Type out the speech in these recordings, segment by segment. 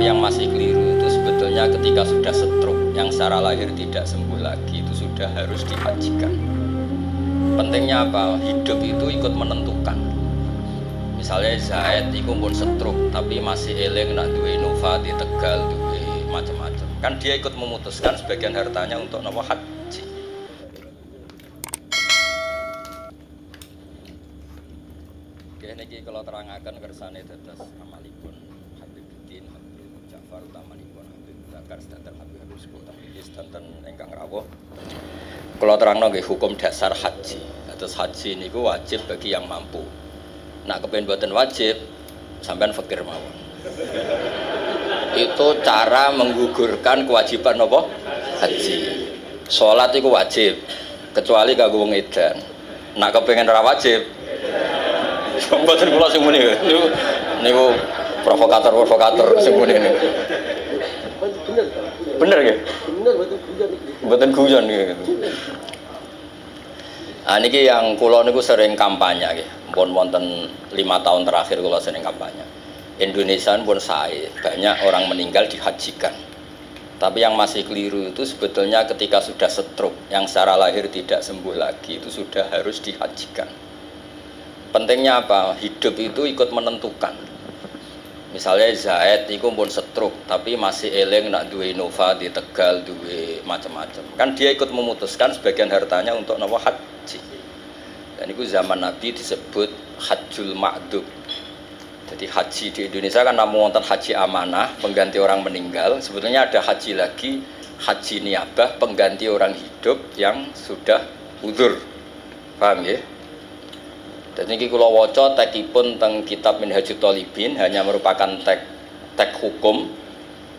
Tapi yang masih keliru itu sebetulnya ketika sudah stroke, yang secara lahir tidak sembuh lagi, itu sudah harus dihajikan. Pentingnya apa? Hidup itu ikut menentukan. Misalnya Zaid itu pun stroke, tapi masih eling nak duwe Nova di Tegal, duwe macam-macam. Kan dia ikut memutuskan sebagian hartanya untuk nopo haji. Oke, niki kalau terangaken kersane dados amalipun Habibuddin Habib Ja'far utamanipun Habib Zakar sedanten Habib Sepuh tapi sedanten ingkang rawuh. Kula terangno nggih hukum dasar haji. Dados haji niku wajib bagi yang mampu. Nak kepen boten wajib, sampean fakir mawon. Itu cara menggugurkan kewajiban apa? Haji. Salat iku wajib, kecuali kanggo wong edan. Nak kepengen ora wajib, mboten kula sing muni. Niku provokator sing muni niku. Bener nggih? Bener mboten guyon nggih. Ah niki yang kula niku sering kampanye nggih. Pun wonten 5 tahun terakhir kula sering kampanye. Indonesia pun sae, banyak orang meninggal dihajikan. Tapi yang masih keliru itu sebetulnya ketika sudah stroke, yang secara lahir tidak sembuh lagi, itu sudah harus dihajikan. Pentingnya apa? Hidup itu ikut menentukan. Misalnya Zaid itu pun stroke, tapi masih eling nak duwe Nova di Tegal, duwe macam-macam. Kan dia ikut memutuskan sebagian hartanya untuk nopo haji. Dan itu zaman Nabi disebut hajjul ma'dub. Jadi haji di Indonesia kan namun wonten haji amanah, pengganti orang meninggal. Sebetulnya ada haji lagi, haji niabah, pengganti orang hidup yang sudah udzur. Paham ya? Dan ini kula waca tekipun teng kitab Minhajut Thalibin hanya merupakan tek hukum.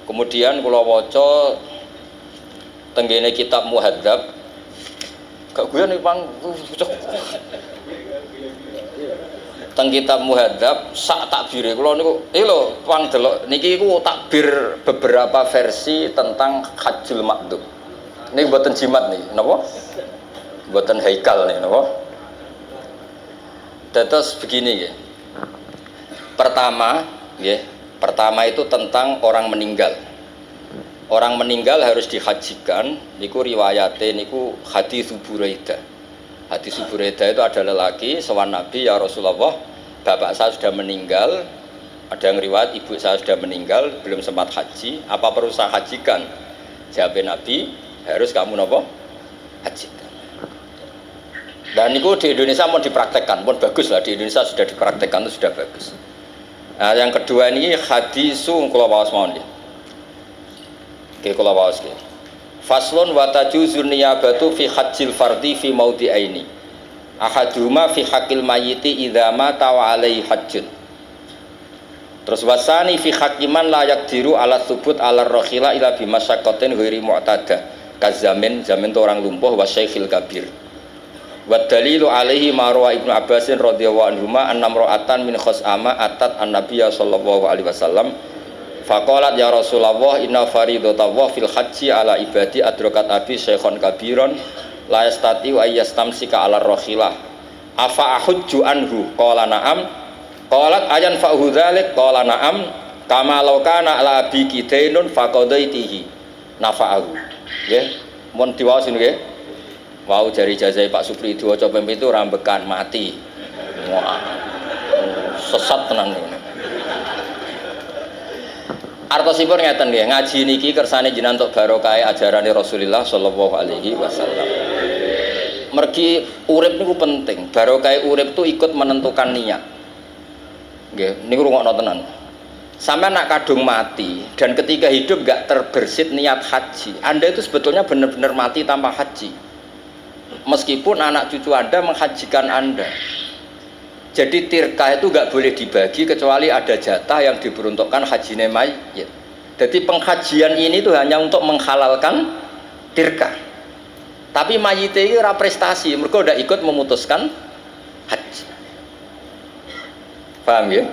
Kemudian kula waca tenggene kitab Muhadzab. Gak guyon iki Bang. Teng kitab Muhadzab sak takbire kula niku lho Bang delok niki iku takbir beberapa versi tentang Hajjul Ma'dub. Niki mboten jimat niki, napa? Mboten haikal niki, napa? Terus begini nggih. Pertama itu tentang orang meninggal. Orang meninggal harus dihajikan, niku riwayate niku hadis Buraidah. Hadis Buraidah itu ada lelaki sowan Nabi, ya Rasulullah, bapak saya sudah meninggal. Ada yang riwayat ibu saya sudah meninggal, belum sempat haji, apa perlu saya hajikan? Jawab Nabi, harus kamu nopo? Hajikan. Dan niku di Indonesia mau dipraktekkan, pun bagus lah, di Indonesia sudah dipraktekkan itu sudah bagus. Nah, yang kedua ini hadisu kula waos mawon nggih. Oke, kula waos nggih. Faslun wa tajuzun niyabatu fi hajjil fardhi fi maudhi'aini. Ahaduma fi haqqil mayyiti idza mata wa alaihi hajjun. Terus wasani fi haqqiman la yaqdiru ala thubut ala rakhila ila bi masyaqqatin ghairi mu'tada. Kazamin zaman orang lumpuh wa syekhil kabir. Wa dalilu alaihi marwa Ibnu Abbasin radhiyallahu anhuma annam ra'atan min khos'ama atat an-nabiyya sallallahu alaihi wasallam. Faqalat ya Rasulullah inna faridatallah fil haji ala ibadi adrakat abi syekhon kabiron la yastati wa yastamsika ala rakhilah afa ahujju anhu qala na'am qalat ayan fa'hu dzalik qala na'am kama law kana ala abi kidainun faqadaitihi nafa'ahu nggih mun diwaos nggih wau jari jazai Pak Supri diwaca pempit itu rambekan mati sesat tenan ngene. Artosipun ngeten nggih, ngaji niki kersane jenengan untuk barokah ajarane Rasulullah sallallahu alaihi wasallam. Mergi urip niku penting, barokah urip itu ikut menentukan niat. Nggih, niku rungokno tenan. Sampai nak kadung mati dan ketika hidup gak terbersit niat haji, Anda itu sebetulnya benar-benar mati tanpa haji. Meskipun anak cucu Anda menghajikan Anda. Jadi tirkah itu gak boleh dibagi kecuali ada jatah yang diperuntukkan hajine mayit. Jadi penghajian ini tuh hanya untuk menghalalkan tirkah. Tapi mayit ini ora prestasi, mereka udah ikut memutuskan haji. Paham ya?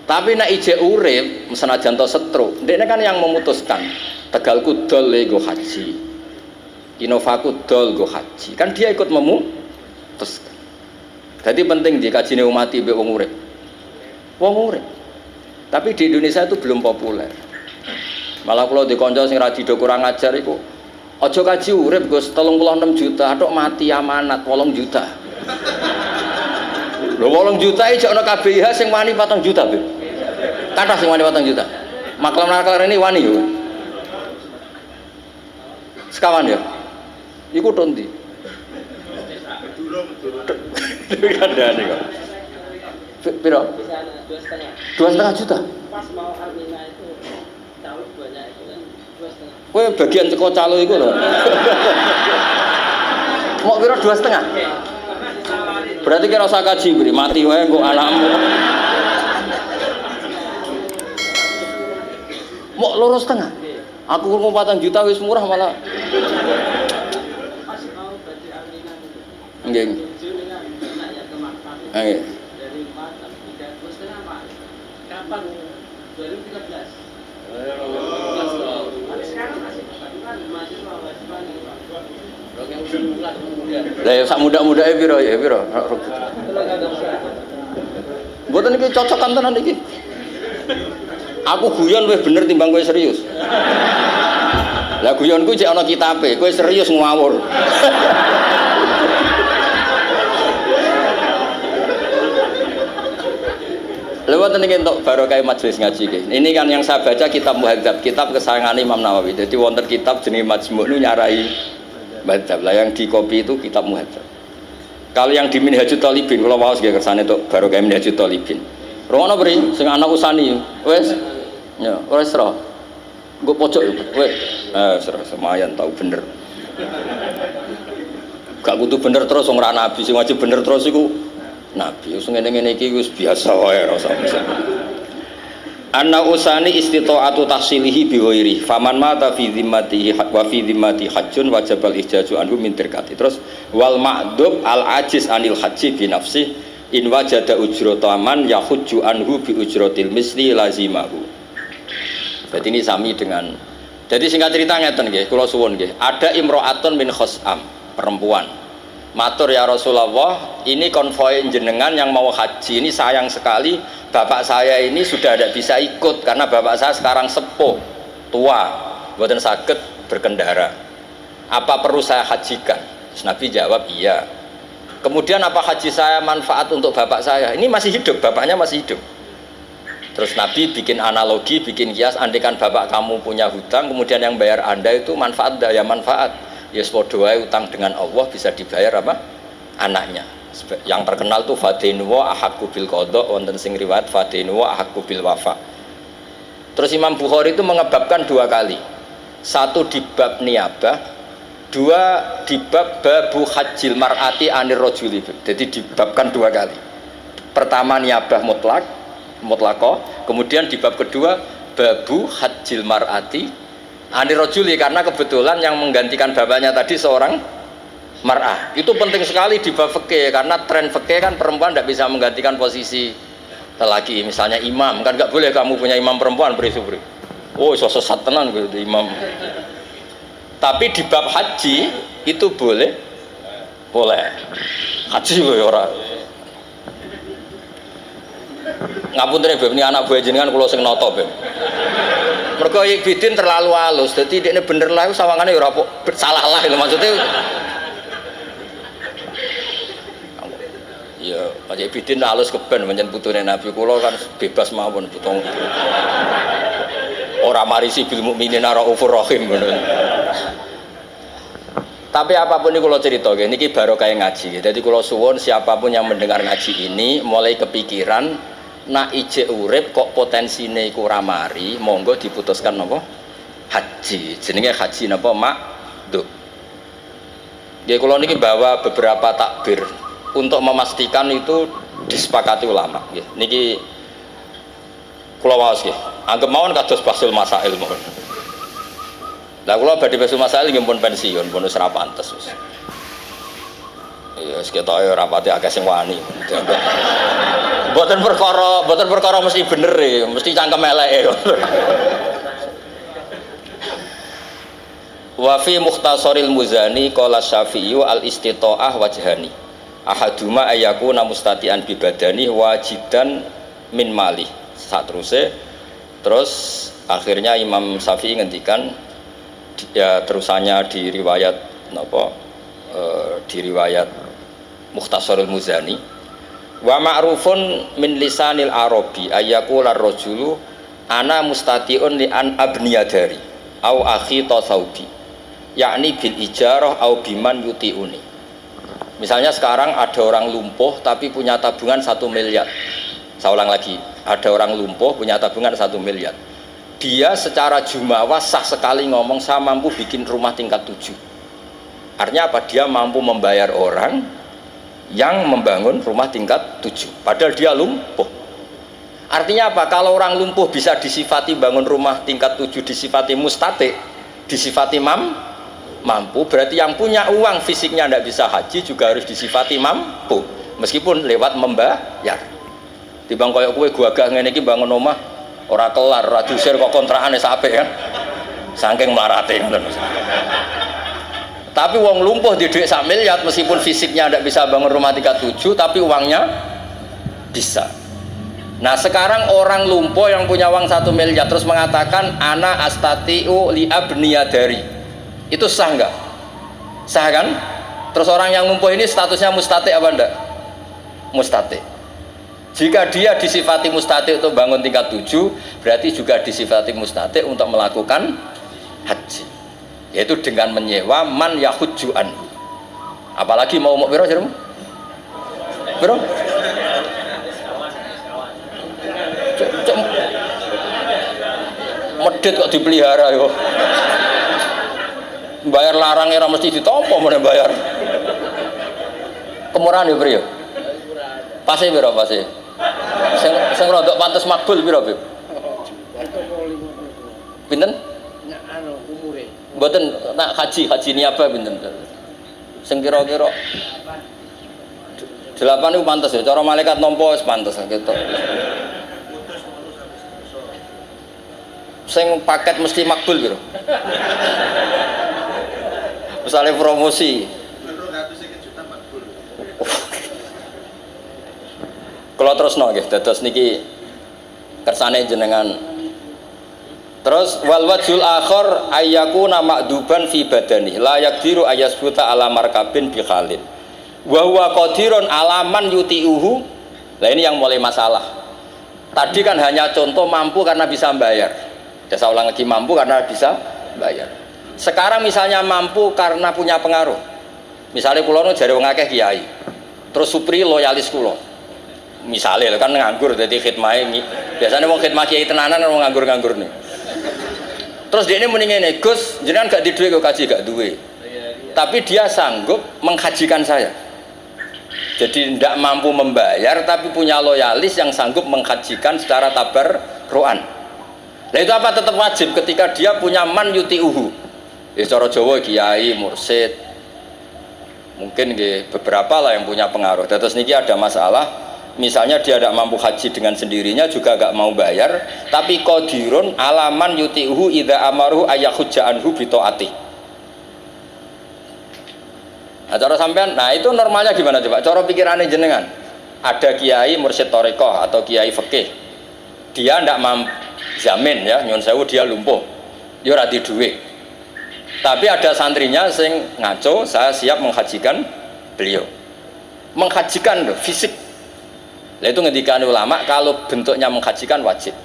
Tapi nak ije urip, misalnya janto setru, dia kan yang memutuskan. Tegalku dol go haji, Inovaku dol go haji. Kan dia ikut memutuskan. Jadi penting dikaji umat ibu wong urip. Wong urip. Tapi di Indonesia itu belum populer. Malah kula di kanca sing ra dido kurang ajar iku aja kaji urip Gus 36 juta tok mati amanat 8 juta. Lho 8 juta iki ana KBH sing wani 4 juta, Beb. Kathah sing wani 4 juta. Maklar-maklar ini wani yo. Sekawan ya. Iku tondi. Kandhane kok. Piro? 2,5 juta. Pas mau Armina itu calo banyak itu kan 2,5. Kowe bagian teko calo iku lho. Mau piro 2,5? Berarti kira usah kaji beri mati wae kok anakmu. Mau 2,5. Aku kurang 4 juta wis murah malah. Nggih. Nggih. Kapan? 2013. Lah ya sak muda-mudake piro ya piro? Mboten iki cocokan tenan iki. Aku guyon wis bener timbang kowe serius. Lah guyonku jek ana kitabe, kowe serius ngawur. Lewat ini untuk barokah majelis ngaji ke. Ini kan yang saya baca kitab Muhadzab, kitab kesayangan Imam Nawawi. Jadi wonten kitab jenis Majmu' itu nyarai Muhadzab. Lah yang di kopi itu kitab Muhadzab. Kalau yang di Minhajut Talibin, kalau mau sebagai kersane untuk barokah Minhajut Talibin. Romono beri, sing anak usani, wes, ya, wes roh. Gue pojok, wes, serah semayan tahu bener. Gak butuh bener terus, orang nabi sing wajib bener terus itu. Nabi wis ngene-ngene iki wis biasa wae rasa. Anna usani istita'atu tahsilihi bi ghairi. Faman mata fi dhimmatihi wa fi dhimmati hajjun wajibal ijaju anhu min tirkati. Terus wal ma'dub al ajiz anil haji bi nafsi in wajada ujrataman yahujju anhu bi ujratil misli lazimahu. Jadi ini sami dengan. Jadi singkat cerita ngeten nggih, kula suwun nggih. Ada imro'atun min khosam, perempuan. Matur ya Rasulullah, ini konvoi jenengan yang mau haji ini sayang sekali bapak saya ini sudah tidak bisa ikut karena bapak saya sekarang sepuh, tua, buatan sakit berkendara. Apa perlu saya hajikan? Terus Nabi jawab iya. Kemudian apa haji saya manfaat untuk bapak saya? Ini masih hidup, bapaknya masih hidup. Terus Nabi bikin analogi, bikin kias, andaikan bapak kamu punya hutang, kemudian yang bayar anda itu manfaat, daya manfaat. Yes podoai utang dengan Allah bisa dibayar apa? Anaknya. Yang terkenal tuh fadinuwa ahakku bil qadha, wonten sing riwayat fadinuwa ahakku bil wafa. Terus Imam Bukhari itu mengebabkan 2 kali. Satu di bab niyabah, 2 di bab babu hajjil mar'ati anir rajuli. Jadi dibabkan 2 kali. Pertama niyabah mutlaqah, kemudian di bab kedua babu hajjil mar'ati Anir rojuli, karena kebetulan yang menggantikan bapaknya tadi seorang mar'ah. Itu penting sekali di bab fikih, karena tren fikih kan perempuan tidak bisa menggantikan posisi lelaki. Misalnya imam, kan nggak boleh kamu punya imam perempuan beri-beri. Oh sesat tenan gitu imam. Tapi di bab haji itu boleh. Haji loh ya orang. Ngapunten Beb, ini anak buah jenengan kula sing nata Beb. Mergo Bidin terlalu halus, jadi dia bener lah, sawangannya ya rapok salah lah, maksudnya. Ya, Pak Bidin halus keben, menjen putune Nabi kula kan bebas mawon putong. Ora marisi bil mukminin raufur rahim. Tapi apapun ini kalau cerita, ini baru kayak ngaji. Jadi kalau suwon siapapun yang mendengar ngaji ini mulai kepikiran. Nak ije urip kok potensine iku ora mari, monggo diputuskan napa? Haji. Jenenge haji napa? Makdub. Nggih kula niki bawa beberapa takbir untuk memastikan itu disepakati ulama nggih. Niki kula waos nggih. Anggep mawon kados basul masail mawon. Lah kula badhe basul masail nggih pun pensiun, pun wis ra pantes wis. Ya wis ketoke ora pati akeh sing wani. Boten perkara mesti bener e, mesti cangkem eleke. Wa fi mukhtasaril Muzani qala Syafi'i al istita'ah wajhani. Ahaduma ayakuna mustati'an bi badani wajidan min mali. Sateruse terus Akhirnya Imam Syafi'i ngendikan ya terusannya di riwayat di riwayat Mukhtasarul Muzani, wa ma'rufun min lisanil arabi ayyaqula ar-rajulu ana mustati'un li an abniyadari au akhi tasawbi yakni bil ijarah au biman yuti'uni. Misalnya sekarang ada orang lumpuh tapi punya tabungan 1 miliar. Saya ulang lagi, ada orang lumpuh punya tabungan 1 miliar. Dia secara jumawa sah sekali ngomong saya mampu bikin rumah tingkat 7. Artinya apa? Dia mampu membayar orang yang membangun rumah tingkat 7 padahal dia lumpuh. Artinya apa? Kalau orang lumpuh bisa disifati bangun rumah tingkat 7, disifati mustati, disifati mampu, berarti yang punya uang fisiknya tidak bisa haji juga harus disifati mampu meskipun lewat membayar. Timbang koyok kue gua gak ngene iki bangun rumah ora kelar, ora diusir kok kontrakane sampe kan. Saking melarate ngoten. Tapi wong lumpuh di duit 1 miliar meskipun fisiknya tidak bisa bangun rumah tingkat 7 tapi uangnya bisa. Nah sekarang orang lumpuh yang punya uang 1 miliar terus mengatakan ana astati'u li abniyadari, itu sah nggak? Sah kan? Terus orang yang lumpuh ini statusnya mustati apa enggak? Mustati. Jika dia disifati mustati untuk bangun tingkat 7 berarti juga disifati mustati untuk melakukan haji, yaitu dengan menyewa man yahujju anhu. Apalagi mau piro jarum? Piro? Medit kok dipelihara yo. Bayar larangnya ora mesti ditampa meneh bayar. Kemurahan yo piro? Pase piro pase? Sing rodok pantes makbul piro, Bib? Pinten? Mboten nak haji niaba pinten? Sing kira-kira 8 itu pantes ya, cara malaikat nampa wis pantes gitu. Sing paket mesti makbul piro? Misalnya promosi. Kalau terus nggih, dados niki kersane jenengan. Terus wal wajhul akhir ayyakuna ma'duban fi badani la yaqdiru ayasbuta ala markabin bi khalin wa huwa qadirun alaman yuti'uhu. Nah ini yang mulai masalah. Tadi kan hanya contoh mampu karena bisa bayar. Ya saya ulang lagi, mampu karena bisa bayar. Sekarang misalnya mampu karena punya pengaruh. Misalnya kula nu jare wong akeh kiai. Terus supri loyalis kula. Misalnya kan nganggur dadi khidmah ini. Biasanya wong khidmah kiai tenanan wong nganggur-nganggur nih. Terus dia ini mendingin nih, Gus, jenengan gak di duwe kok kaji gak duwe. Tapi dia sanggup menghajikan saya. Jadi tidak mampu membayar, tapi punya loyalis yang sanggup menghajikan secara tabarruan. Nah itu apa tetap wajib ketika dia punya man yuti'uhu. Ya cara Jawa kiai, mursid, mungkin beberapa lah yang punya pengaruh. Terus niki ada masalah. Misalnya dia tidak mampu haji dengan sendirinya juga gak mau bayar, tapi qadirun alaman yuti'uhu idza amaruhu ayahujja anhu bi taati. Nah, cara sampean, nah itu normalnya gimana coba? Cara pikirannya jenengan. Ada kiai mursyid thariqah atau kiai fikih. Dia tidak mampu jamin ya, nyun sewu dia lumpuh. Dia ora di duit. Tapi ada santrinya sing ngaco, saya siap menghajikan beliau. Menghajikan loh, fisik. Nah itu ngendikan ulama kalau bentuknya menghajikan wajib.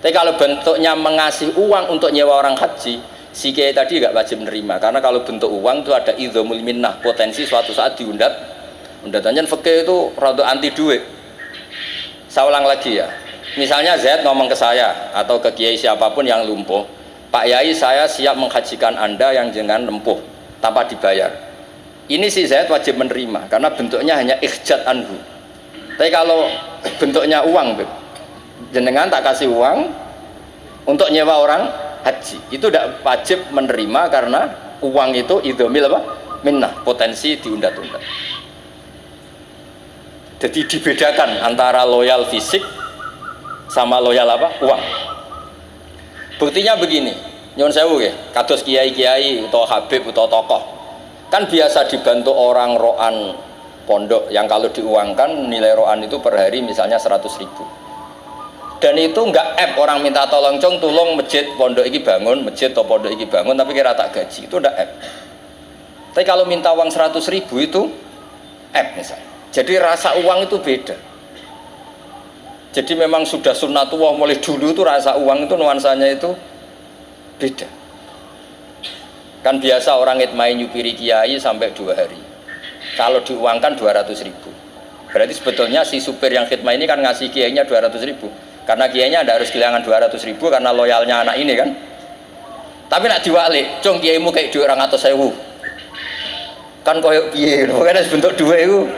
Tapi kalau bentuknya mengasih uang untuk nyewa orang haji, si kiai tadi nggak wajib menerima. Karena kalau bentuk uang itu ada idzamul minnah, potensi suatu saat diundat. Undatannya fikih itu rada anti duit. Saya ulang lagi ya. Misalnya Zaid ngomong ke saya atau ke kiai siapapun yang lumpuh, Pak Yai saya siap menghajikan Anda yang jangan lumpuh tanpa dibayar. Ini si Zaid wajib menerima karena bentuknya hanya ikhjat anhu. Tapi kalau bentuknya uang, jenengan tak kasih uang untuk nyewa orang haji, itu tidak wajib menerima karena uang itu idzamil apa? Minnah, potensi diundat-undat. Jadi dibedakan antara loyal fisik sama loyal apa? Uang. Buktinya begini, nyuwun sewu ya, kados kiai-kiai atau habib atau tokoh, kan biasa dibantu orang roan pondok yang kalau diuangkan nilai roan itu per hari misalnya 100.000. Dan itu enggak orang minta tolong tolong masjid pondok iki bangun, masjid atau pondok iki bangun tapi kira tak gaji, itu enggak Tapi kalau minta uang 100.000 itu misalnya. Jadi rasa uang itu beda. Jadi memang sudah sunnatullah mulai dulu itu rasa uang itu nuansanya itu beda. Kan biasa orang ngitmai nyupiri kiai sampai 2 hari. Kalau diuangkan 200.000. Berarti sebetulnya si supir yang khidmah ini kan ngasih kiainya 200.000. Karena kiainya ada harus kehilangan 200.000 karena loyalnya anak ini kan. Tapi nak diwalik, cung kiaimu kayak 200.000. Kan koyok piye, makanya sebentuk dua itu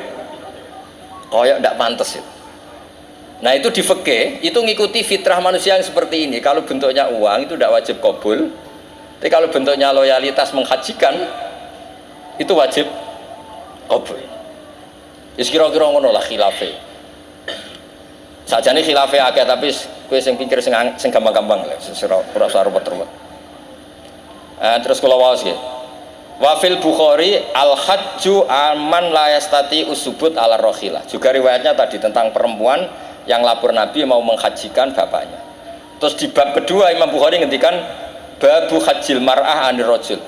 koyok ndak pantas itu. Nah itu di fikih itu ngikuti fitrah manusia yang seperti ini. Kalau bentuknya uang itu tidak wajib qabul. Tapi kalau bentuknya loyalitas menghajikan itu wajib qabul. Wis kira-kira ngono lah khilafe. Sajane khilafe akeh tapi kowe sing pikir sing gampang-gampang lah, ora usah ruwet-ruwet. Terus kula waos nggih. Wa fil Bukhari al-hajju aman la yastati usubut ala rohilah. Juga riwayatnya tadi tentang perempuan yang lapor Nabi mau menghajikan bapaknya. Terus di bab kedua Imam Bukhari ngendikan babu hajjil mar'ah anir rajul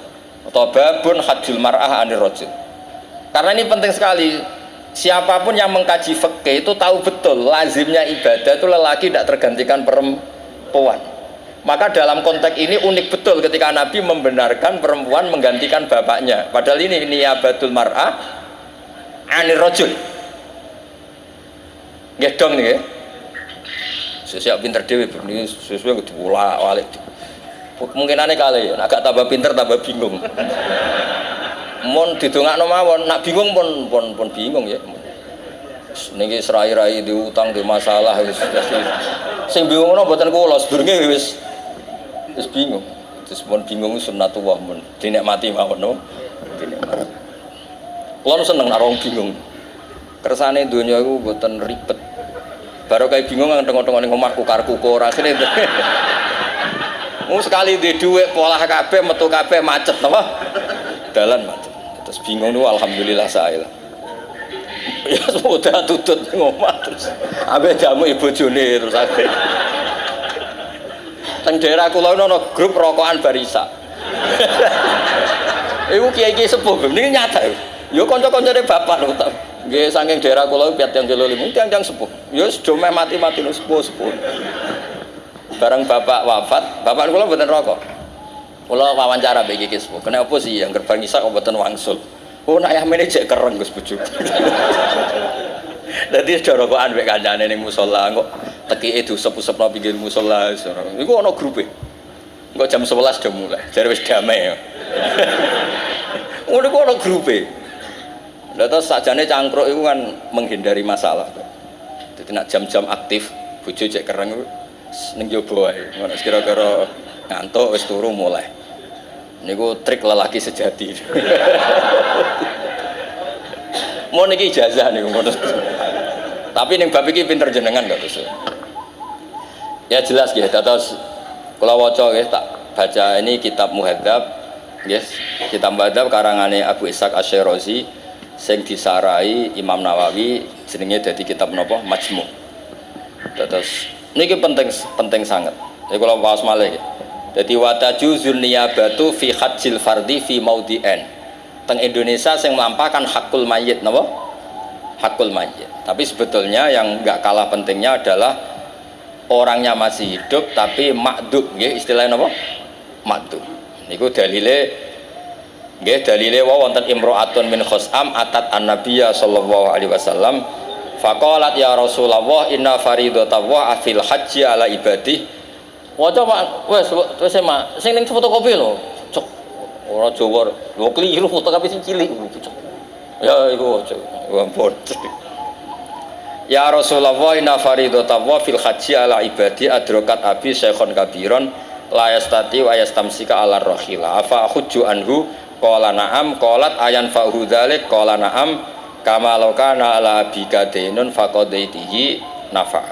atau babun hajjil mar'ah anir rajul. Karena ini penting sekali. Siapapun yang mengkaji fikih itu tahu betul lazimnya ibadah itu lelaki tidak tergantikan perempuan. Maka dalam konteks ini unik betul ketika Nabi membenarkan perempuan menggantikan bapaknya. Padahal ini niyabatul mar'ah anir rajul. Nggih dong nih. Sesiap pinter dhewe ini sesuai kudu walik. Kemungkinannya kali ya, agak tambah pinter tambah bingung. Mon didongakno mawon, nak bingung pun bingung ya. Niki serai-rai diutang di masalah wis sing bingung ngono mboten kula sedurunge wis bingung. Terus pun bingung sunnatullah mun dinikmati mawon no. Dinikmati. Kula seneng nek wong bingung. Kersane donya iku mboten ribet. Baru kayak bingung ngenteng-ngenteng ning omah kukar-kukur akhire. Sekali di dhuwit polah kabeh metu kabeh macet napa? Dalan macet. Terus bingung niku alhamdulillah saya. Ya sudah tutut ngomah terus. Ambek jamu ibu bojone terus akhir. Teng daerah kula ono grup rokokan barisa. Iku kiai-kiai sepuh niki nyata. Ya kanca-kancane bapak lho ta. Nggih saking daerah kula piat yang 75 tiang-tiang sepuh. Ya sudah meh mati-mati sepuh-sepuh. Bareng bapak wafat, bapak kula mboten rokok. Kula wawancara mbek iki sepuh. Kenapa sih yang gerbang isak kok mboten wangsul? Oh nak ayamene jek kereng Gus bojo. Dadi sudah rokokan mbek kancane ning musala kok tekike diusep-usepno pinggir musala. Iku ana grupe. Engko jam 11 udah mulai. Jare wis damai ya. Ngono ku ana grupe. Lah terus sakjane cangkruk iku kan menghindari masalah. Dadi nak jam-jam aktif bojo jek kereng ning jaba wae. Ngono kira-kira ngantuk wis turu mulai. Niku trik lelaki sejati. Mau niki ijazah niku ngono. Tapi ning bab iki pinter jenengan kok terus. Ya jelas nggih, terus kula waca nggih tak baca ini kitab Muhadzab nggih, kitab Muhadzab karangane Abu Ishaq Asy-Syirazi sing disarai Imam Nawawi jenenge dadi kitab napa Majmu'. Terus niki penting sangat. Ya kula waos malih nggih. Jadi watajuzun niyabatu fi hajjil fardhi fi maudhi'an. Teng Indonesia sing melampahkan hakul mayyit napa? Hakul mayyit. Tapi sebetulnya yang enggak kalah pentingnya adalah orangnya masih hidup tapi makdub nggih istilahnya napa? Makdub. Niku dalile nggih dalile wonten imro'atun min khosam atat an-nabiyya sallallahu alaihi wasallam faqalat ya Rasulullah inna faridatallah fil haji ala ibadi. Waca Mak, wis Mak, sing ning fotokopi lho. Cok. Ora Jawa, lho kliru fotokopi sing cilik. Ya iku cok. Ampun. Ya Rasulullah inna faridatallah fil haji ala ibadi adrokat abi syekhon kabiron la yastati wa yastamsika ala rohila afa hujju anhu qala na'am qalat ayan fa'hu dzalik qala na'am kama law kana ala abika dainun faqadaitihi nafa.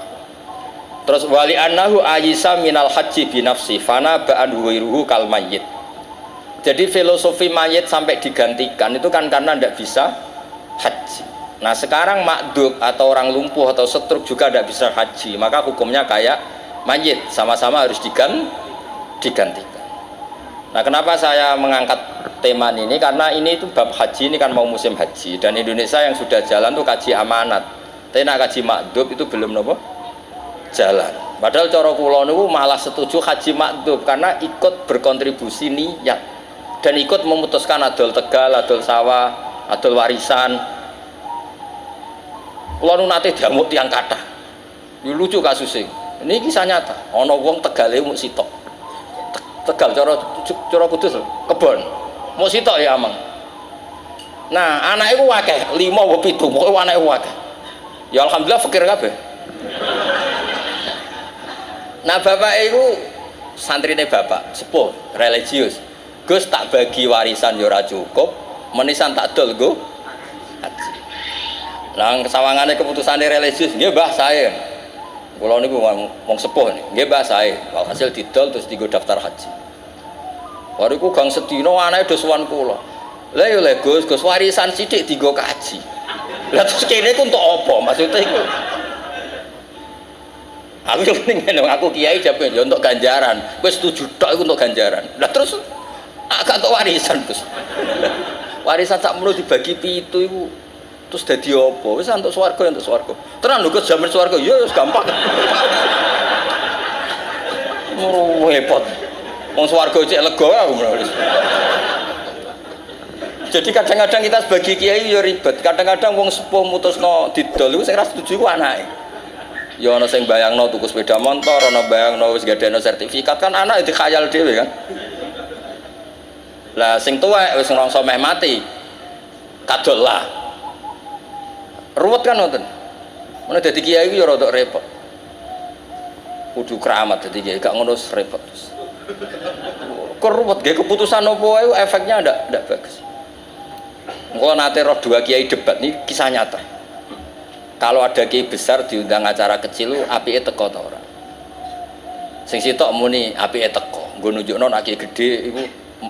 Terus wali annahu ayisa minal haji binafsi fana ba'an huiruhu kal mayyit. Jadi filosofi mayit sampai digantikan itu kan karena tidak bisa haji. Nah sekarang makdub atau orang lumpuh atau stroke juga tidak bisa haji, maka hukumnya kayak mayit, sama-sama harus digantikan. Nah kenapa saya mengangkat tema ini, karena ini itu bab haji, ini kan mau musim haji, dan Indonesia yang sudah jalan tuh kaji amanat, tapi nak kaji makdub itu belum nopo jalan. Padahal cara kula niku malah setuju haji makdub karena ikut berkontribusi niat dan ikut memutuskan adol tegal, adol sawah, adol warisan. Kula nu nate diamuk tiyang kathah. Lucu kasusnya. Ini kisah nyata. Ana wong tegale muk sitok. Tegal cara kudus kebon. Muk sitok ya amang. Nah, anake ku akeh, 5 apa 7, pokoke anake akeh. Ya alhamdulillah fakir kabeh. Nah bapak itu santrine bapak sepuh religius. Gus tak bagi warisan yo ora cukup, menisan tak dol nggo haji. Lah sawangane keputusane religius, nggih Mbah sae. Kula niku wong sepuh niki. Nggih Mbah sae. Walhasil didol terus dienggo daftar haji. Bariku gang sedina anake do sowan kula. Lah yo le Gus warisan sithik dienggo kaji. Lah terus kene ku untuk apa? Maksudnya iku aku kiai jape ya untuk ganjaran. Wis setuju tok iku untuk ganjaran. Lah terus agak untuk warisan Gus. Warisan sak mulu dibagi 7 iku terus dadi apa? Wis untuk swarga untuk swarga. Tenan lho Gus jamin swarga. Ya wis gampang. Repot. Wong swarga cek lega aku. Jadi kadang-kadang kita sebagai kiai ya ribet. Kadang-kadang wong sepuh mutusno didol iku sing ra setuju iku anake. Ya ana sing bayangno tuku sepeda motor, ana bayangno wis gadekno sertifikat, kan anak itu khayal dhewe kan. Lah sing tuwek wis ngrangsa meh mati. Kadol lah. Ruwet kan ngoten. Mun dadi kiai iku ya rada repot. Kudu keramat dadi kiai, gak ngono repot terus. Keruwet ge keputusan apa wae efeknya ndak bagus. Engko nate roh 2 kiai debat ini kisah nyata. Kalau ada kiai besar diundang acara kecil, apike teko ta ora? Sing sitok muni apike teko, nggo nunjukno nek kiai gedhe iku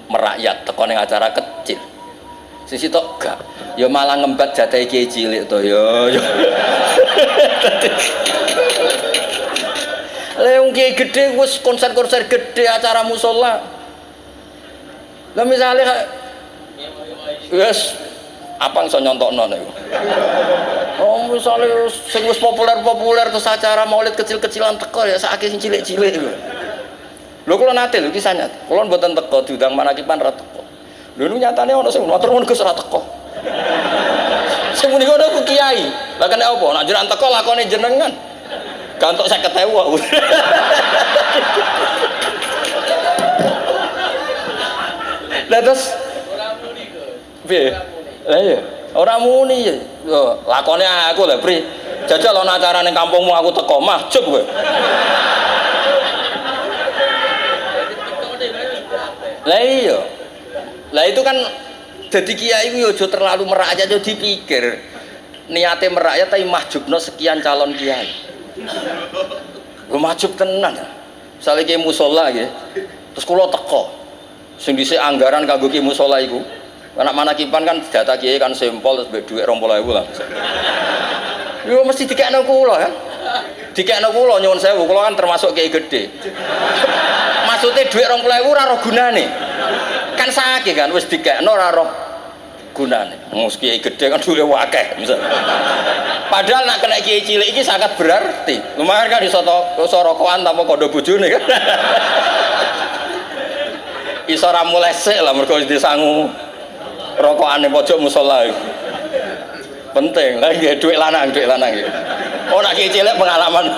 merakyat teko ning acara kecil. Sing sitok gak, ya malah ngembat jatahe kiai cilik to ya. Lah wong kiai gedhe wis konser-konser gedhe acara musala. Lah misale wis apa iso nyontokno niku. Oh misalnya sing wis populer terus acara maulid kecil-kecilan teko ya sakake sing cilik-cilik lho. Lho kula nate lho kisahnya. Kula mboten teko diundang manakipan ra teko. Lho niku nyatane ana sing matur nuwun Gus ra teko. Sing muni ngono ku kiai. Lah kene apa? Nek jenengan teko lakone jenengan. Gantok 50.000. Lah terus piye? Lah iya, ora muni ya. Lakone aku lho, Pri. Jajal ana acara ning kampungmu aku teko, mahjub kowe. Lah iya. Lah itu kan dadi kiai ku yo aja terlalu merakyat, yo dipikir. Niate merakyat tapi mahjubno sekian calon kiai. Gue mahjub tenan. Misale kiai musala nggih. Terus kula teko. Sing dhisik anggaran kanggo kiai musala iku. Anak manakipan kan data kiai kan sampel terus mbek dhuwit 20.000 lah. Yo mesti dikekno kula kan. Dikekno kula nyuwun sewu, kula kan termasuk kiai gede. Maksudnya dhuwit 20.000 ora roh gunane. Kan sakit kan wis dikekno ora roh gunane. Mus kiai gede kan dhuwit akeh misal. Padahal nak kena kiai cilik iki sangat berarti. Lumayan kan iso rokokan tanpa kondo bojone kan. Iso ra mulai sik lah mergo disangu rokokane pojok musala iku. Penting lah nggih dhuwit lanang iki. Oh nak kiai cilik pengalaman.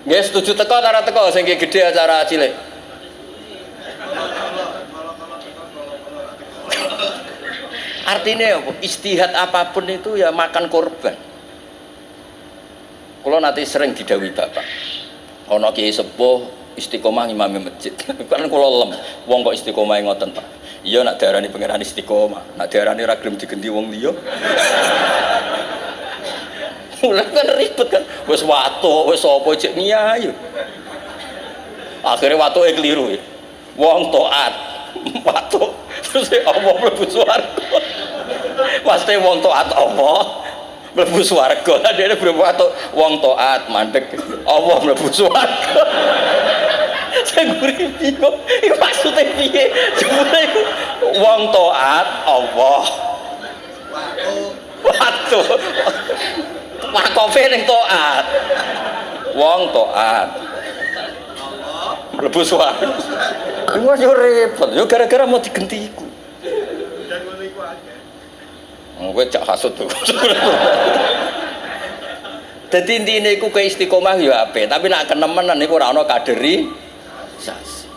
Nggih setuju teko ora teko sing kiai gedhe acara cilik. Artinya apa? Istihad apapun itu ya makan korban. Kalau nanti sering didhawuhi bapak, ana kiai sepuh istiqomah ngimami masjid. Kan kula lem, wong kok istiqomah ngoten, Pak. Iya nak diarani pangeran istiqomah, nak diarani ra gelem digendi wong liya. Mulai kan ribet kan, wis watuk, wis apa cek ngiyai. Akhirnya watuke keliru ya. Wong taat, watuk terus apa mlebu swarga. Pasti wong taat apa mlebu swarga. Lah dene berbuat wong taat mandeg Allah mlebu swarga. Sing nguripi bingung iku maksude piye? Jebule iku wong taat Allah. Waduh. Wakofe ning taat. Wong taat. Mlebu swarga. Iku yo repot, yo gara-gara mau digenti iku. Kowe cak hasud tuh. Dadi intine iku keistiqomah yo apik, tapi nek kenemenan niku ora ana kaderisasi.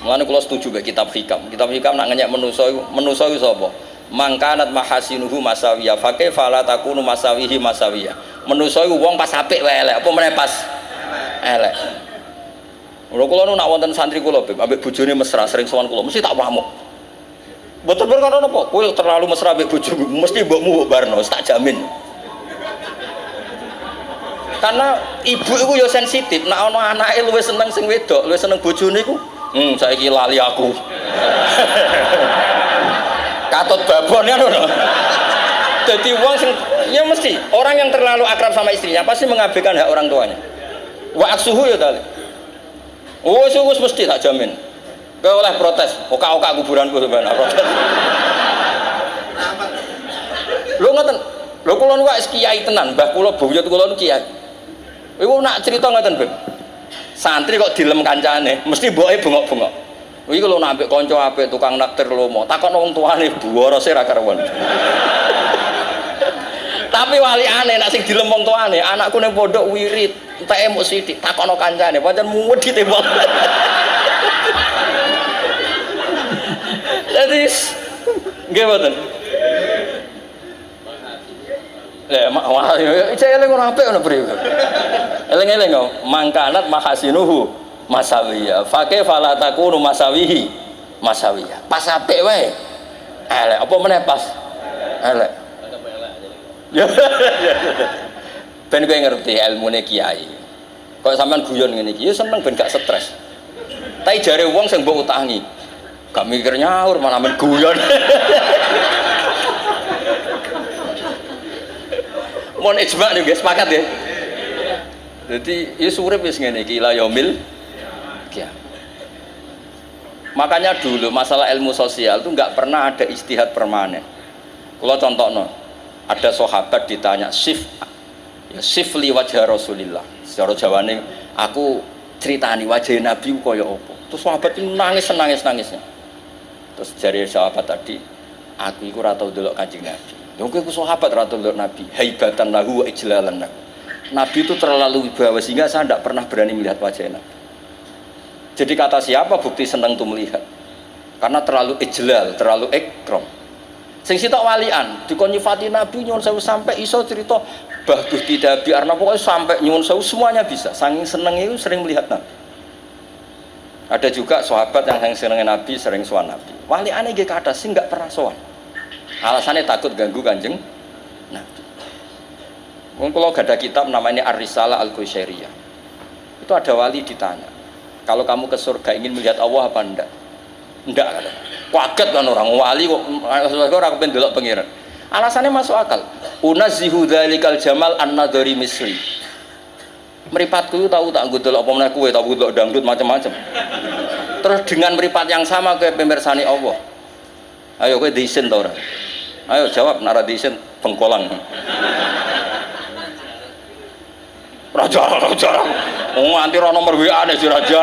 Mulane kula setuju mek kitab hikam. Kitab hikam nak ngenyek manusa iku sapa? Mangkanat mahasinuhu masawiya fake fala takunu masawihi masawiya. Manusa iku wong pas apik wae elek, apa meneh pas elek. Kula nu nak wonten santri kula Beb, ambek bojone mesra sering sowan kula, mesti tak pamuk. Mboten perkara napa, kowe terlalu mesra ambek bojomu, mesti mbokmu mbok barno, tak jamin. Karena ibu itu ya sensitif, nek ana anake luwih seneng sing wedok, luwih seneng bojone iku, saiki lali aku. Katut babon ya ngono. Jadi wong sing ya mesti orang yang terlalu akrab sama istrinya pasti mengabaikan hak orang tuanya. Wa aksuhu ya tali. Oh, wis mesti tak jamin. Kowe oleh protes, oka-oka kuburanku sampean protes. Lho ngoten. Lho kula niku wis kiai tenan, mbah kula buyut kula niku kiai. Iku nak cerita ngoten, Beb. Santri kok dilem kancane, mesti mboke bengok-bengok. Iki lho nak ambek kanca apik tukang naktir lomo, takokno wong tuane buwarose ra karuan. Tapi waliane nek sing dilem wong tuane, anakku ning pondok wirid, enteke muk sithik, takokno kancane, pancen muwet ditembak. Jadi nggih mboten. Ya, wah, iki eling ora apik ngono priye. Eling-eling kok, mangkanat mahasinuhu masawiya fake fala takunu masawihi masawiya. Pas apik wae elek apa meneh pas elek. Ben kowe ngerti ilmune kiai. Kok sampean guyon ngene iki ya seneng ben gak stres. Tapi jare wong sing mbok utangi gak mikir nyaur malah men guyon. Mon ijma nih guys, sepakat ya. Jadi ya surip wis ngene iki la yaumil qiyamah. Makanya dulu masalah ilmu sosial itu nggak pernah ada ijtihad permanen. Kalau contohnya ada sahabat ditanya sif li wajah Rasulillah. Secara Jawane aku ceritani wajah Nabi kaya apa. Terus sahabat itu nangis-nangisnya. Terus jari sahabat tadi, aku iku ora tau delok Kanjeng Nabi. Lha kowe sahabat ora tau delok Nabi, haibatan lahu wa ijlalan lahu. Nabi itu terlalu wibawa sehingga saya tidak pernah berani melihat wajah Nabi. Jadi kata siapa bukti senang tuh melihat? Karena terlalu ijlal, terlalu ikram. Sing sitok walian, dikon nyifati Nabi nyuwun sewu sampai iso cerita bahduh tidak biarna pokoknya sampai nyuwun sewu semuanya bisa. Saking seneng itu sering melihat Nabi. Ada juga sahabat yang seneng Nabi, sering sowan Nabi. Waliane nggih kathah sing enggak pernah sowan. Alasannya takut ganggu Kanjeng Nabi. Kalau gak ada kitab namanya Ar-Risalah Al-Qusyairiyah. Itu ada wali ditanya, kalau kamu ke surga ingin melihat Allah apa enggak? Enggak kan? Kaget kan orang wali kok orang kepen delok pangeran. Alasannya masuk akal. Unazzihu dzalikal jamal an-nadhari misli. Mripatku tahu tak nggo delok apa meneh kowe, tak delok dangdut macam-macam. Terus dengan mripat yang sama kowe pemirsani Allah. Ayo kowe diisin ta ora? Ayo jawab nek ora diisin bengkolang. Raja. Nganti ora nomor WA-ne si raja.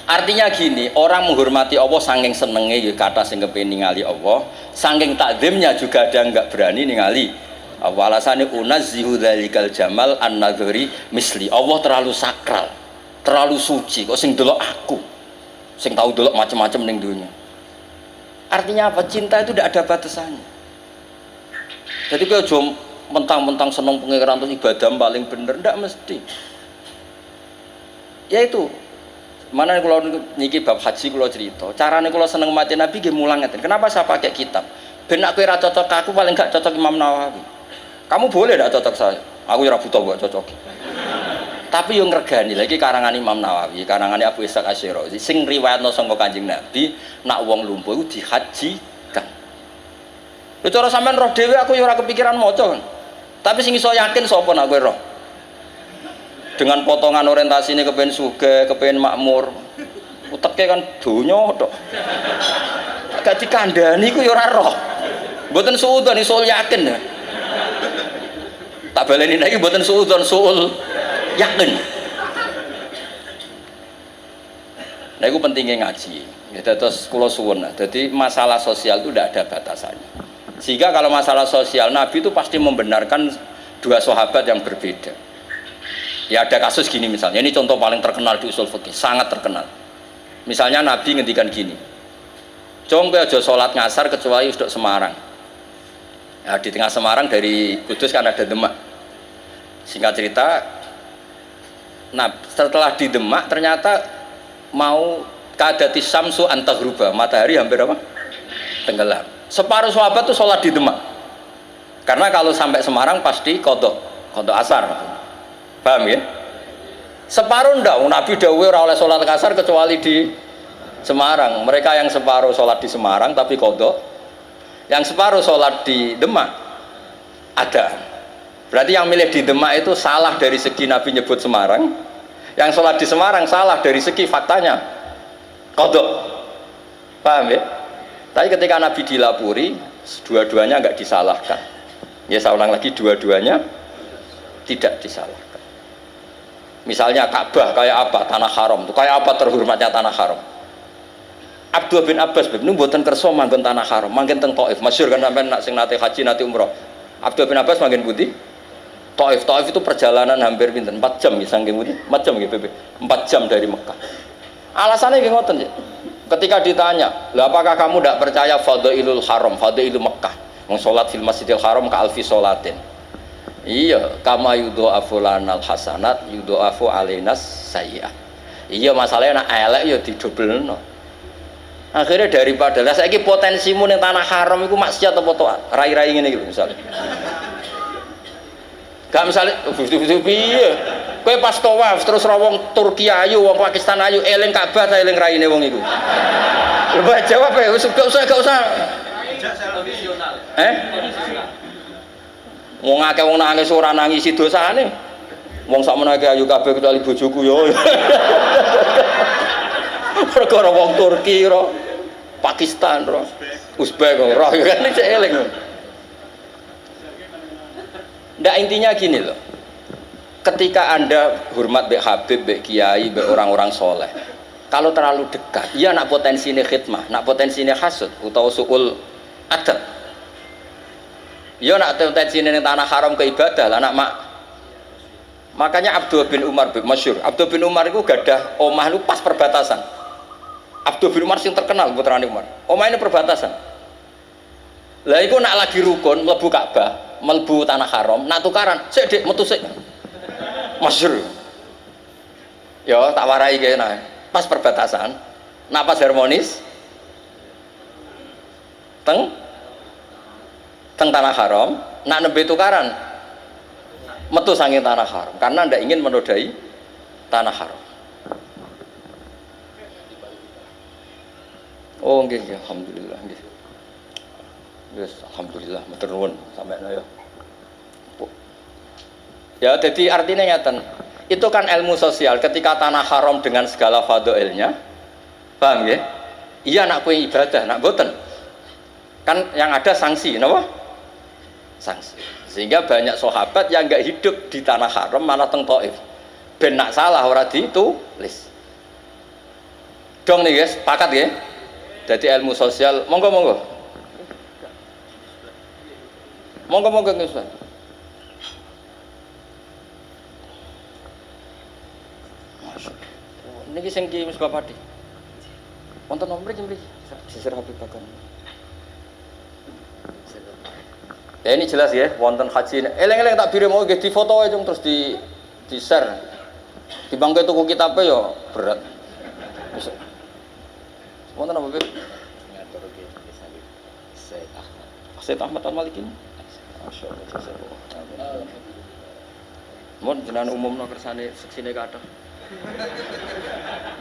Artinya gini, orang menghormati Allah saking senenge ya kata sing kepengin ningali Allah, saking takzimnya juga ada enggak berani ningali. Awalasane unazzihu dzalikal jamal an-nadhari misli. Allah terlalu sakral, terlalu suci kok sing delok aku. Sing tahu delok macam-macam ning dunia. Artinya apa? Cinta itu tidak ada batasannya. Jadi kalau mentang-mentang senang pengiran terus ibadah paling bener, tidak mesti. Ya itu, mana kalau niki bab haji kalau cerita, caranya kalau seneng mati Nabi gak mulang ngeten. Kenapa saya pakai kitab? Benak kira cocok aku paling gak cocok Imam Nawawi. Kamu boleh tidak cocok saya? Aku ya butuh buat cocok. Tapi yang ngregani lagi karangan Imam Nawawi, karangan Abu Ishaq Asy-Syirazi sing riwayatno saka Kanjeng Nabi nak wong lumpuh iku dihajikan. Lha cara sampean roh dhewe aku ya ora kepikiran maca. Tapi sing iso yakin sapa nak kowe roh? Dengan potongan orientasine kepen sugih, kepen makmur. Uteke kan donya tok. Gak dikandani ku ya ora roh. Mboten suudzon iso yakin. Tak baleni lagi mboten suudzon suul yakin. Nah itu pentingnya ngaji. Ya, terus kula suwun. Jadi masalah sosial itu tidak ada batasannya. Sehingga kalau masalah sosial Nabi itu pasti membenarkan dua sahabat yang berbeda. Ya ada kasus gini misalnya. Ini contoh paling terkenal di usul fikih, sangat terkenal. Misalnya Nabi ngendikan gini. Jong kowe aja salat ngasar kecuali usdok Semarang. Nah, di tengah Semarang dari Kudus kan ada Demak. Singkat cerita, nah setelah di Demak ternyata mau kadati samsu antagruba, matahari hampir apa? Tenggelam. Separuh sahabat tuh sholat di Demak. Karena kalau sampai Semarang pasti kodok asar. Paham ya? Separuh ndak, Nabi dawuh ora oleh sholat asar kecuali di Semarang. Mereka yang separuh sholat di Semarang tapi kodok, yang separuh sholat di Demak ada. Berarti yang milih di Demak itu salah dari segi Nabi nyebut Semarang, yang sholat di Semarang salah dari segi faktanya kodok. Paham ya? Tapi ketika Nabi dilapuri, dua-duanya nggak disalahkan. Ya saya ulang lagi, dua-duanya tidak disalahkan. Misalnya Ka'bah kayak apa, tanah haram itu kayak apa terhormatnya tanah haram. Abdullah bin Abbas ini buatan kerso manggon tanah haram, manggon teng Taif. Masyhur kan sampean nak sing nate haji nate umroh. Abdullah bin Abbas manggon putih. Taif itu perjalanan hampir pinten 4 jam ya saking putih. 4 jam nggih, 4 jam dari Mekah. Alasannya nggih ngoten ya. Ketika ditanya, "Lah apakah kamu tidak percaya fadhailul haram, fadhailul Mekah? Wong salat fil Masjidil Haram ka alfi salatin." Iya, kama yudha'afu lanal hasanat yudha'afu alainas sayyi'at. Iya, masalahnya nak elek ya didobelno. Akhirnya daripada lah saiki potensimu ning tanah haram iku maksiat apa taat? Rai-rai ngene iki misalnya. Gak misalnya piye? Kowe pas tawaf terus ra wong Turki ayu, wong Pakistan ayu, eling Ka'bah ta eling raine wong iku. Lho jawab ya, wis gak usah. Wong akeh wong nangis ora nangisi dosane. Wong sakmene akeh ayu kabeh kecuali bojoku yo. Perkara wong Turki ro, Pakistan ro, Uzbek ro, kan iki eling. Ndak intinya gini loh. Ketika Anda hormat Mbak Habib, Mbak Kiai, Mbak orang-orang soleh, kalau terlalu dekat, ya nak potensi ini khidmah, nak potensi ini hasud, atau su'ul adab. Ya nak potensi ini tanah haram ke ibadah, lah nak mak. Makanya Abdul bin Umar masyhur. Abdul bin Umar itu gadah omah itu pas perbatasan. Abdul bin Umar yang terkenal putrane Umar. Omah ini perbatasan. Lah iku nak lagi rukun mlebu Ka'bah, mlebu tanah haram, nak tukaran, sik Dik metu sik. Masyhur. Ya tak warai kene. Pas perbatasan, nak pas harmonis teng tanah haram, nak nembe tukaran metu saking tanah haram karena ndak ingin menodai tanah haram. Oh nggih, alhamdulillah nggih. Yes, alhamdulillah matur nuwun sampeyan ya. Ya, jadi artinya ngeten. Itu kan ilmu sosial ketika tanah haram dengan segala fadhailnya. Paham ya? Iya nak kowe ibadah, nak boten. Kan yang ada sanksi, napa? Sanksi. Sehingga banyak sahabat yang enggak hidup di tanah haram malah teng Taif. Ben nak salah ora ditulis. Dong nih guys, sepakat ya? Jadi ilmu sosial, monggo. Monggo guys. Niki sing ki Mas Bapati. Wonten nomor iki mriki. Sisir Habib Bakar. Ya ini jelas ya, wonten haji. Eleng-eleng tak birim mau nggih di foto ae terus di share. Di bangke tuku kitabe ya berat. Wonten apa, Bib? Ngatur iki Sayyid Ahmad. Sayyid Ahmad Al-Maliki. Masyaallah. Mun jenengan umumno kersane seksine kathah.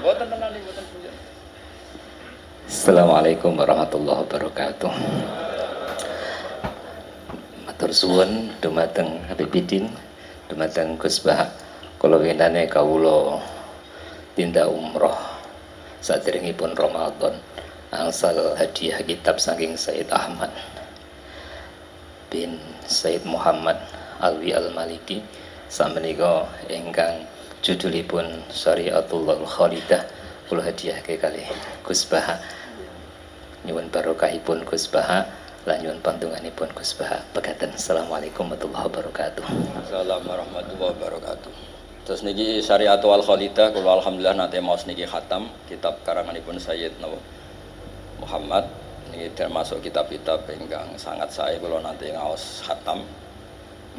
Mboten tenan iki mboten punya. Assalamualaikum warahmatullahi wabarakatuh. Matur suwun dumateng Habibidin, dumateng Gus Bah. Kula winane kawula tindak umroh saderengipun Ramadan. Angsal hadiah kitab saking Said Ahmad bin Said Muhammad Alwi Al-Maliki samenika ingkang judulipun Syariatullah Khalidah kula hadiahke kalih Gus Bah. Nyuwun barokahipun Gus Bah lan nyuwun pantunganipun Gus Bah. Pekaten. Assalamualaikum warahmatullahi wabarakatuh. Assalamualaikum warahmatullahi wabarakatuh. Terus niki Syariatul Khalidah kula alhamdulillah nate maos niki khatam kitab karanganipun Sayyid Muhammad. Ini termasuk kitab-kitab ingkang sangat saya kalau nanti ngaos khatam.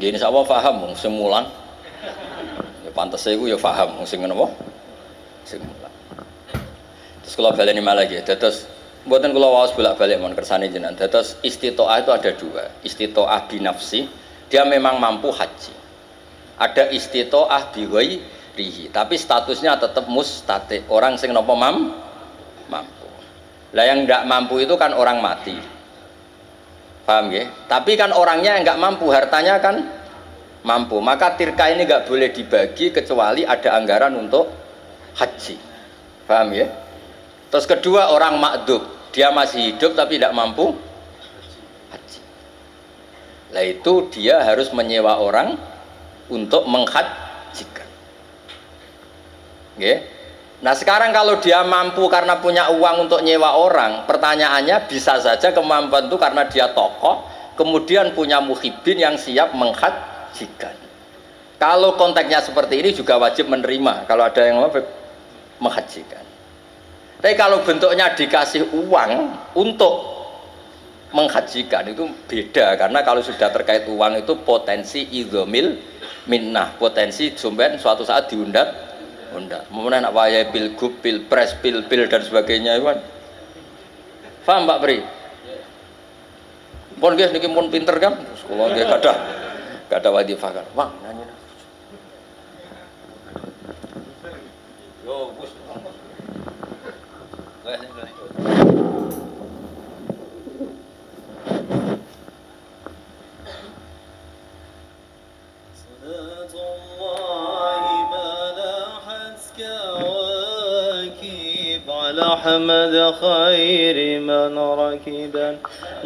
Gini sapa paham sing mulang. Ya pantes iku ya paham sing napa? Sing mulang. Terus kula baleni malah nggih. Dados mboten kula waos bolak-balik mon kersane jenengan. Dados istitoah itu ada dua. Istitoah binafsi, dia memang mampu haji. Ada istitoah bi ghairihi, tapi statusnya tetap mustati. Orang sing napa mampu. Lah yang tidak mampu itu kan orang mati, paham ya? Tapi kan orangnya yang nggak mampu, hartanya kan mampu. Maka tirka ini nggak boleh dibagi kecuali ada anggaran untuk haji, paham ya? Terus kedua orang makdub, dia masih hidup tapi tidak mampu haji. Lah itu dia harus menyewa orang untuk menghajikan, ya? Nah sekarang kalau dia mampu karena punya uang untuk nyewa orang, pertanyaannya bisa saja kemampuan itu karena dia tokoh, kemudian punya muhibin yang siap menghajikan. Kalau konteksnya seperti ini juga wajib menerima kalau ada yang mau menghajikan. Tapi kalau bentuknya dikasih uang untuk menghajikan itu beda, karena kalau sudah terkait uang itu potensi idzomil minnah, potensi jumben suatu saat diundat. Kemudian nak wayai pilgub, pilpres, pil dan sebagainya, Iwan. Paham Pak Pri? Pun guys niki pun pinter kan? Sekolah dia kada wadifah kan. Wah, nyanyi. Yo, bos. أحمد خير من ركبا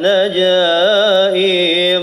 نجائي